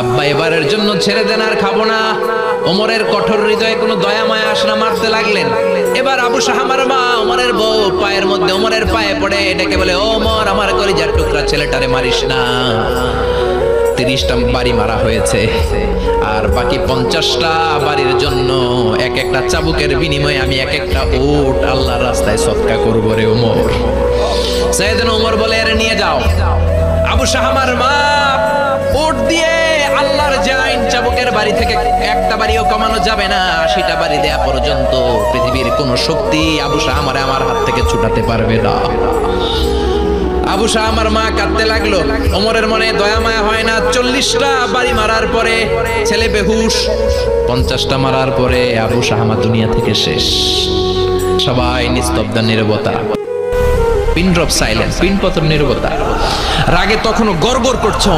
আব্বা এবারের জন্য ছেড়ে দেন, আর খাবো না। ওমরের কঠোর হৃদয়ে কোনো দয়া মায়া আসনা, মারতে লাগলেন। এবার আবু শাহামার মা ওমরের বউ পায়ের মধ্যে ওমরের পায়ে পড়ে ডেকে বলে, ওমর আমার কলিজার টুকরা ছেলেটারে মারিস না। 30টা বাড়ি মারা হয়েছে, আর বাকি 50টা বাড়ির জন্য এক একটা চাবুকের বিনিময়ে আমি এক একটা উট আল্লাহর রাস্তায় সদকা করব রে ওমর। সাইয়েদনা ওমর বলে, এর নিয়ে যাও। আবু শাহামার মা উট দিয়ে আল্লাহর জাইন চাবুকের বাড়ি থেকে একটা বাড়িও কমানো যাবে না, 80টা বাড়ি দেয়া পর্যন্ত পৃথিবীর কোন শক্তি আবু শাহামারে আমার হাত থেকে ছুটাতে পারবে না। আবু শাহামার মা কাঁদতে লাগলো। ওমরের মনে দয়া মায়া হয় না। 40টা বাড়ি মারার পরে ছেলে বেহুশ, 50টা মারার পরে আবু শাহামা দুনিয়া থেকে শেষ। সবাই নিস্তব্ধ নীরবতা, পিন ড্রপ সাইলেন্স, পিন পতন নীরবতা। রাগে তখনও গড়গড় করছে।